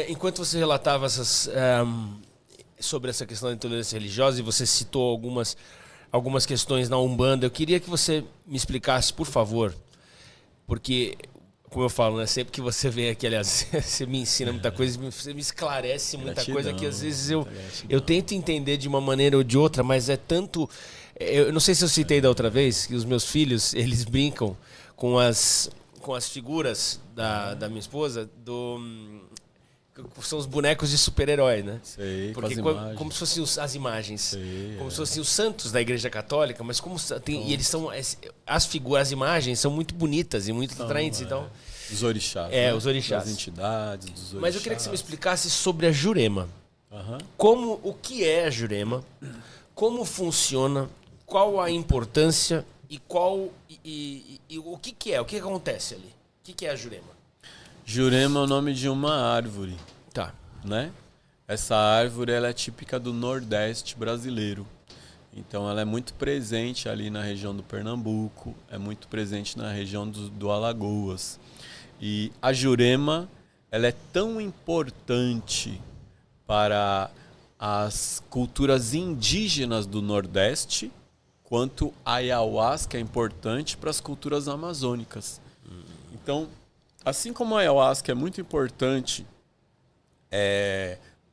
Enquanto você relatava sobre essa questão da intolerância religiosa, e você citou algumas questões na Umbanda, eu queria que você me explicasse, por favor, porque, como eu falo, né, sempre que você vem aqui, aliás, você me ensina muita coisa, você me esclarece muita coisa que às vezes eu tento entender de uma maneira ou de outra, mas é tanto... Eu não sei se eu citei da outra vez, que os meus filhos, eles brincam com as figuras da minha esposa, são os bonecos de super-herói, né? Sei, porque como se fossem as imagens, sei, como se fossem os santos da Igreja Católica, mas e eles são as figuras, as imagens são muito bonitas e muito atraentes, então os orixás, né? Os orixás, as entidades dos orixás. Mas eu queria que você me explicasse sobre a Jurema. O que é a Jurema? Como funciona? Qual a importância e o que é? O que acontece ali? O que é a Jurema? Jurema é o nome de uma árvore. Tá. Né? Essa árvore ela é típica do Nordeste brasileiro. Então ela é muito presente ali na região do Pernambuco, é muito presente na região do Alagoas. E a Jurema ela é tão importante para as culturas indígenas do Nordeste quanto a ayahuasca é importante para as culturas amazônicas. Então, assim como a ayahuasca é muito importante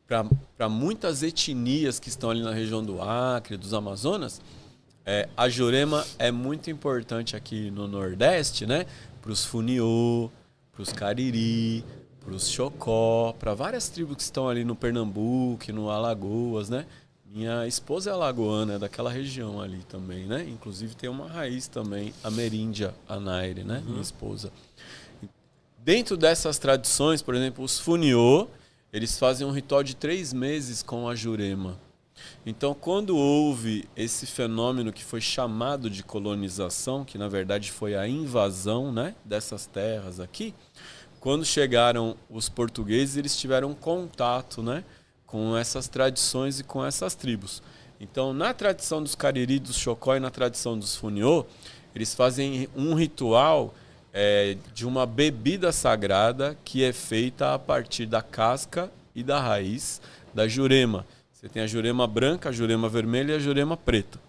para muitas etnias que estão ali na região do Acre, dos Amazonas, a Jurema é muito importante aqui no Nordeste, né? Para os Funiô, para os Cariri, para os Xocó, para várias tribos que estão ali no Pernambuco, no Alagoas, né? Minha esposa é alagoana, é daquela região ali também, né? Inclusive tem uma raiz também, ameríndia, Anaire, né? Minha esposa. Dentro dessas tradições, por exemplo, os Funiô, eles fazem um ritual de 3 meses com a Jurema. Então, quando houve esse fenômeno que foi chamado de colonização, que na verdade foi a invasão, né, dessas terras aqui, quando chegaram os portugueses, eles tiveram contato, né, com essas tradições e com essas tribos. Então, na tradição dos Cariri, dos Xocó e na tradição dos Funiô, eles fazem um ritual de uma bebida sagrada que é feita a partir da casca e da raiz da Jurema. Você tem a Jurema branca, a Jurema vermelha e a Jurema preta.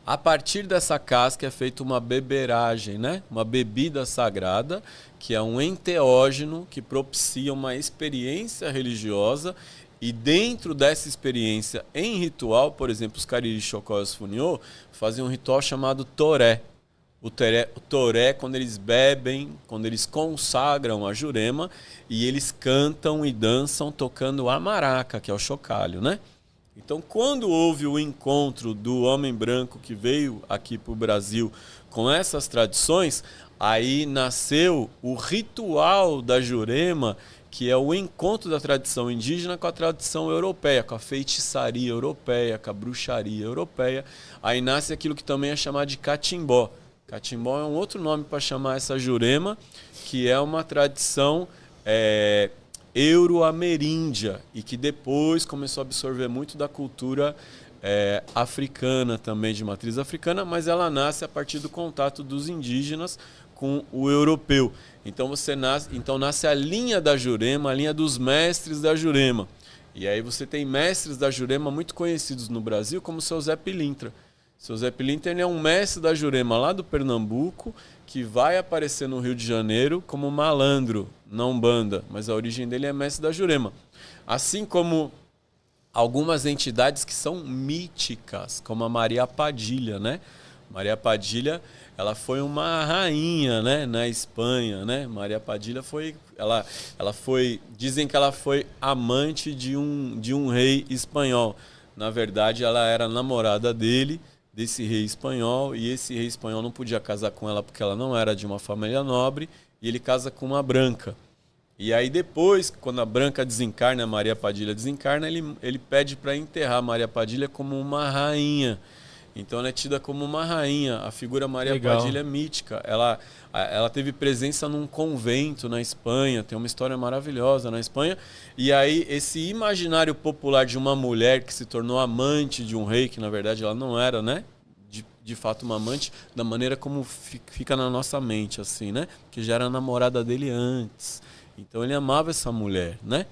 A partir dessa casca é feita uma beberagem, né? Uma bebida sagrada, que é um enteógeno que propicia uma experiência religiosa. E dentro dessa experiência, em ritual, por exemplo, os Cariri, Xocó e os Funiô fazem um ritual chamado toré. O toré, quando eles bebem, quando eles consagram a Jurema, e eles cantam e dançam tocando a maraca, que é o chocalho, né? Então, quando houve o encontro do homem branco que veio aqui para o Brasil com essas tradições, aí nasceu o ritual da Jurema, que é o encontro da tradição indígena com a tradição europeia, com a feitiçaria europeia, com a bruxaria europeia. Aí nasce aquilo que também é chamado de catimbó. Catimbó é um outro nome para chamar essa Jurema, que é uma tradição euro-ameríndia e que depois começou a absorver muito da cultura africana também, de matriz africana, mas ela nasce a partir do contato dos indígenas com o europeu. Então nasce a linha da Jurema, a linha dos mestres da Jurema. E aí você tem mestres da Jurema muito conhecidos no Brasil, como o seu Zé Pilintra. Seu Zé Pilintra é um mestre da Jurema lá do Pernambuco, que vai aparecer no Rio de Janeiro como malandro na Umbanda, mas a origem dele é mestre da Jurema. Assim como algumas entidades que são míticas, como a Maria Padilha, né? Maria Padilha, ela foi uma rainha, né, na Espanha, né? Maria Padilha dizem que ela foi amante de um rei espanhol. Na verdade, ela era namorada desse rei espanhol, e esse rei espanhol não podia casar com ela porque ela não era de uma família nobre, e ele casa com uma branca. E aí depois, quando a branca desencarna, a Maria Padilha desencarna, ele pede para enterrar a Maria Padilha como uma rainha. Então ela é tida como uma rainha. A figura Maria Legal. Padilha é mítica. Ela teve presença num convento na Espanha, tem uma história maravilhosa na Espanha. E aí esse imaginário popular de uma mulher que se tornou amante de um rei, que na verdade ela não era, né? De fato uma amante, da maneira como fica na nossa mente, assim, né? Que já era namorada dele antes. Então ele amava essa mulher, né?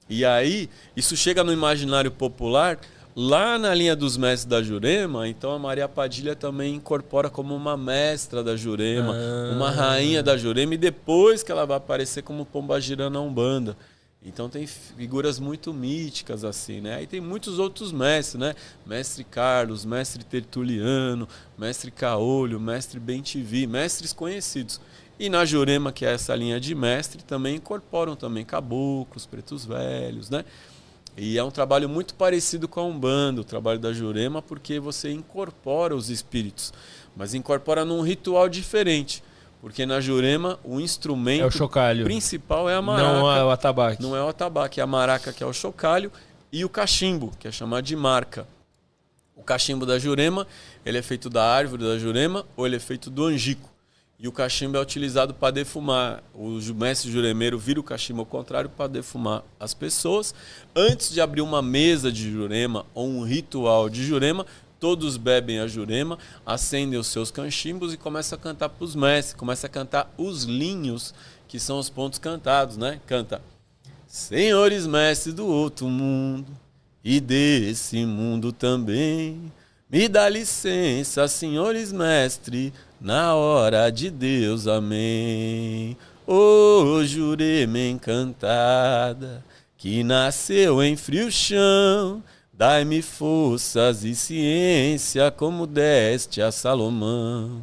E aí, isso chega no imaginário popular, lá na linha dos mestres da Jurema, então a Maria Padilha também incorpora como uma mestra da Jurema, uma rainha da Jurema, e depois que ela vai aparecer como Pombagira na Umbanda. Então tem figuras muito míticas assim, né? Aí tem muitos outros mestres, né? Mestre Carlos, mestre Tertuliano, mestre Caolho, mestre Bentivi, mestres conhecidos. E na Jurema, que é essa linha de mestre, também incorporam também caboclos, pretos velhos, né? E é um trabalho muito parecido com a Umbanda, o trabalho da Jurema, porque você incorpora os espíritos, mas incorpora num ritual diferente. Porque na Jurema o instrumento principal é a maraca. Não é o atabaque. Não é o atabaque, é a maraca, que é o chocalho, e o cachimbo, que é chamado de marca. O cachimbo da Jurema, ele é feito da árvore da Jurema ou ele é feito do angico. E o cachimbo é utilizado para defumar. O mestre juremeiro vira o cachimbo ao contrário para defumar as pessoas. Antes de abrir uma mesa de Jurema ou um ritual de Jurema, todos bebem a Jurema, acendem os seus cachimbos e começam a cantar para os mestres. Começam a cantar os linhos, que são os pontos cantados, né? Canta: Senhores mestres do outro mundo e desse mundo também, me dá licença, senhores mestres, na hora de Deus, amém. Ô Jurema encantada, que nasceu em frio chão, dai-me forças e ciência como deste a Salomão.